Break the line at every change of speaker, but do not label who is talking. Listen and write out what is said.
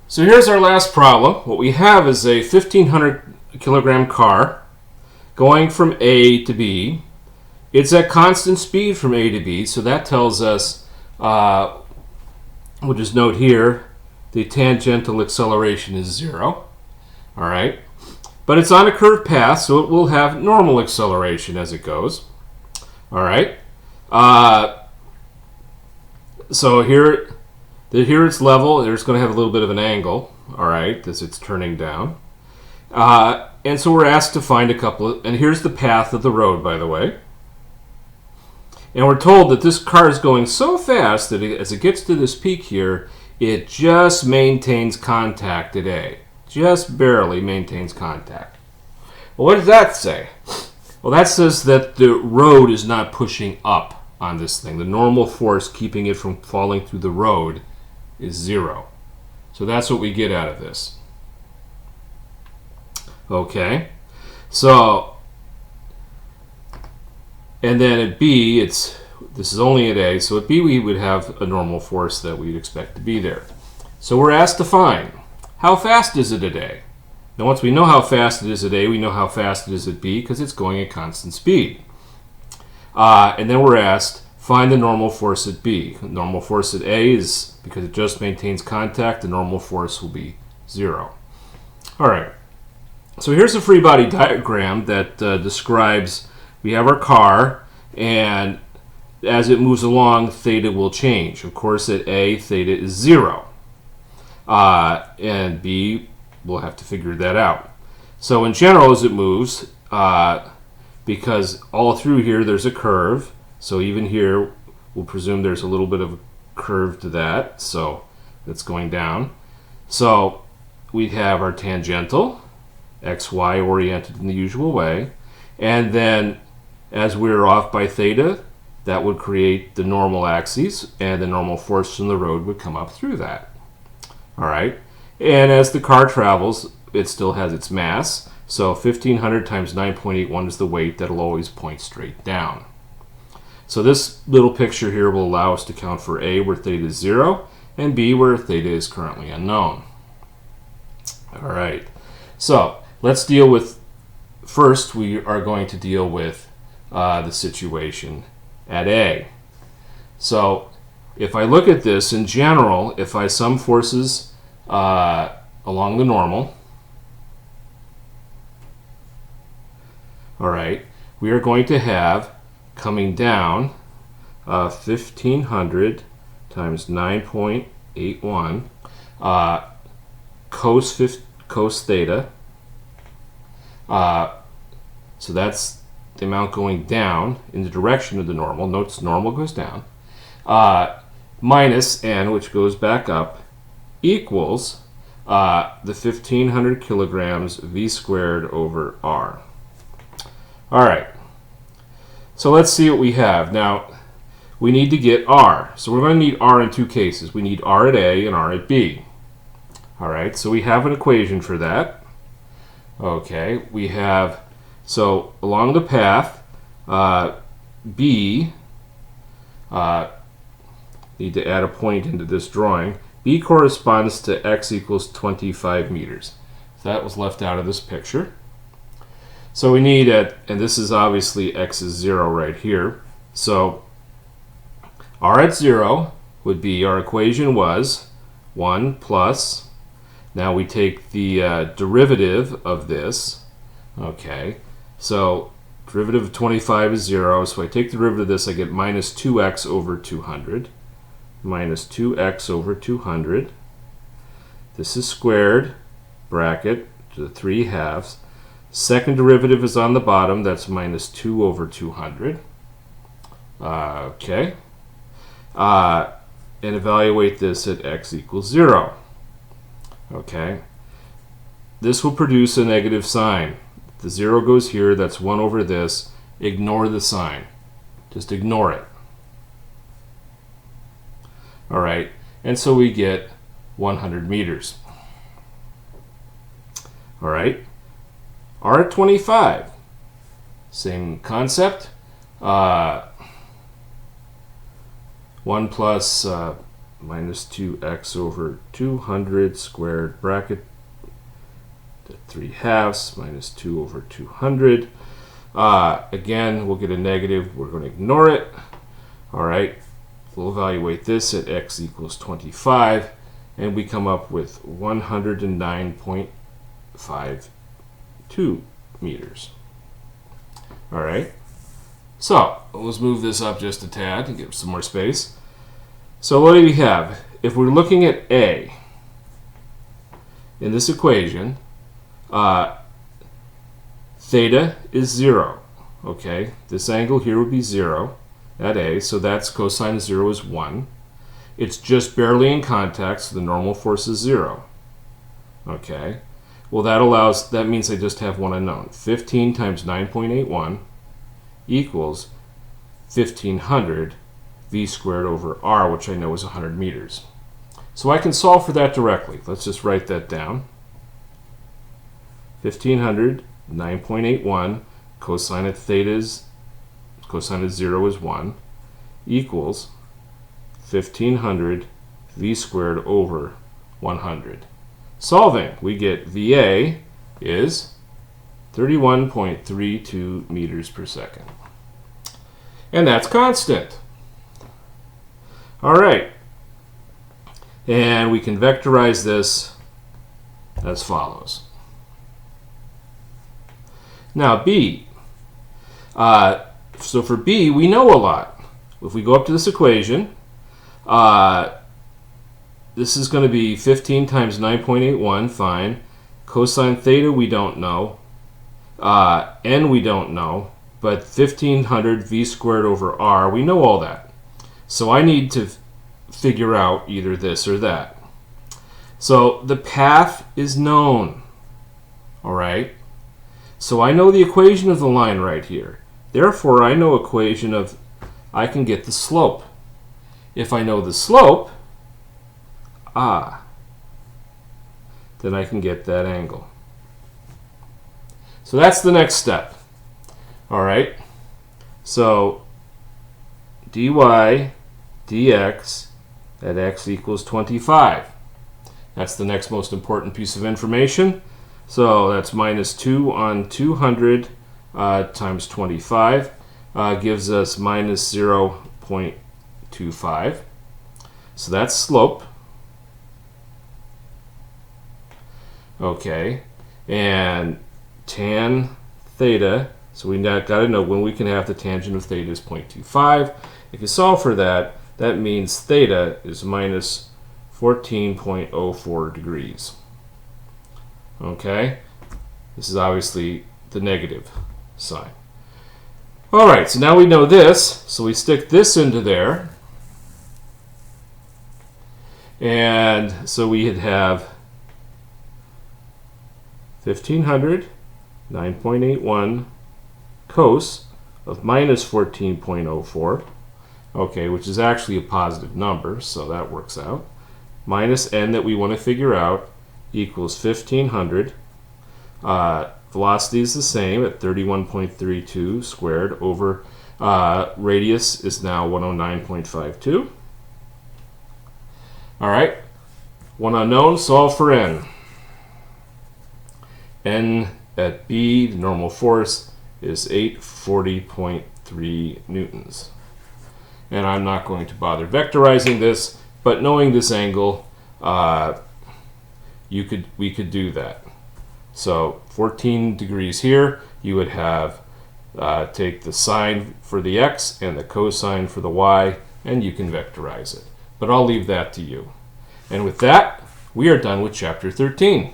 So here's our last problem. What we have is a 1,500 kilogram car going from A to B. It's at constant speed from A to B, so that tells us, we'll just note here, the tangential acceleration is 0. All right. But it's on a curved path, so it will have normal acceleration as it goes. All right. So here it's level. It's going to have a little bit of an angle, all right, as it's turning down. And so we're asked to find a couple of, and here's the path of the road, by the way. And we're told that this car is going so fast that as it gets to this peak here, it just maintains contact at A. Just barely maintains contact. Well, what does that say? Well, that says that the road is not pushing up on this thing. The normal force keeping it from falling through the road is 0. So that's what we get out of this. Okay. So, and then at B, this is only at A, so at B we would have a normal force that we'd expect to be there. So we're asked to find, how fast is it at A? Now once we know how fast it is at A, we know how fast it is at B because it's going at constant speed. And then we're asked, find the normal force at B. The normal force at A is, because it just maintains contact, the normal force will be 0. All right. So here's a free body diagram that describes, we have our car, and as it moves along, theta will change. Of course, at A, theta is 0. And B, we'll have to figure that out. So in general, as it moves, because all through here there's a curve, so even here we'll presume there's a little bit of a curve to that, so that's going down. So we have our tangential, xy oriented in the usual way, and then as we're off by theta, that would create the normal axes, and the normal force from the road would come up through that. All right, and as the car travels, it still has its mass, so 1,500 times 9.81 is the weight that'll always point straight down. So this little picture here will allow us to count for A, where theta is 0, and B, where theta is currently unknown. All right, so let's deal with, first we are going to deal with the situation at A. So if I look at this in general, if I sum forces along the normal, all right, we are going to have coming down 1,500 times 9.81 cos theta. So that's the amount going down in the direction of the normal. Notice normal goes down. Minus n, which goes back up, equals the 1,500 kilograms v squared over r. All right. So let's see what we have. Now, we need to get r. So we're going to need r in two cases. We need r at A and r at B. All right, so we have an equation for that. Okay, we have, so along the path, B, need to add a point into this drawing. B corresponds to x equals 25 meters. So that was left out of this picture. So we need, and this is obviously x is 0 right here. So r at 0 would be, our equation was 1 plus, now we take the derivative of this. Okay, so derivative of 25 is 0, so I take the derivative of this, I get minus 2x over 200. Minus 2x over 200. This is squared, bracket, to the 3 halves. Second derivative is on the bottom, that's minus 2 over 200. Okay. And evaluate this at x equals 0. Okay. This will produce a negative sign. The 0 goes here, that's 1 over this. Ignore the sign. Just ignore it. All right, and so we get 100 meters. All right, r at 25, same concept. 1 plus minus 2x over 200 squared bracket 3/2 minus 2 over 200. Again, we'll get a negative. We're going to ignore it. All right. We'll evaluate this at x equals 25, and we come up with 109.52 meters. All right. So let's move this up just a tad and give some more space. So what do we have? If we're looking at A in this equation, theta is 0. Okay, this angle here would be 0 at A, so that's cosine of 0 is 1. It's just barely in contact, so the normal force is 0. Okay, well that means I just have one unknown. 15 times 9.81 equals 1500 v squared over r, which I know is 100 meters. So I can solve for that directly. Let's just write that down. 1500, 9.81, cosine of 0 is 1, equals 1500 v squared over 100. Solving, we get VA is 31.32 meters per second. And that's constant. All right. And we can vectorize this as follows. Now B. So for B, we know a lot. If we go up to this equation, this is going to be 15 times 9.81, fine. Cosine theta we don't know. N we don't know. But 1500 v squared over r, we know all that. So I need to figure out either this or that. So the path is known. All right? So I know the equation of the line right here. Therefore, I know I can get the slope. If I know the slope, then I can get that angle. So that's the next step. All right? So dy dx at x equals 25. That's the next most important piece of information. So that's minus 2 on 200 times 25 gives us minus 0.25. So that's slope. Okay. And tan theta, so we got to know when we can have the tangent of theta is 0.25. If you solve for that, that means theta is minus 14.04 degrees. Okay? This is obviously the negative sign. All right, so now we know this, so we stick this into there. And so we'd have 1500, 9.81 cos of minus 14.04. Okay, which is actually a positive number, so that works out. Minus n that we want to figure out equals 1500. Velocity is the same at 31.32 squared over radius is now 109.52. All right, one unknown, solve for n. N at B, the normal force, is 840.3 newtons. And I'm not going to bother vectorizing this, but knowing this angle, we could do that. So 14 degrees here, you would have take the sine for the x and the cosine for the y, and you can vectorize it. But I'll leave that to you. And with that, we are done with chapter 13.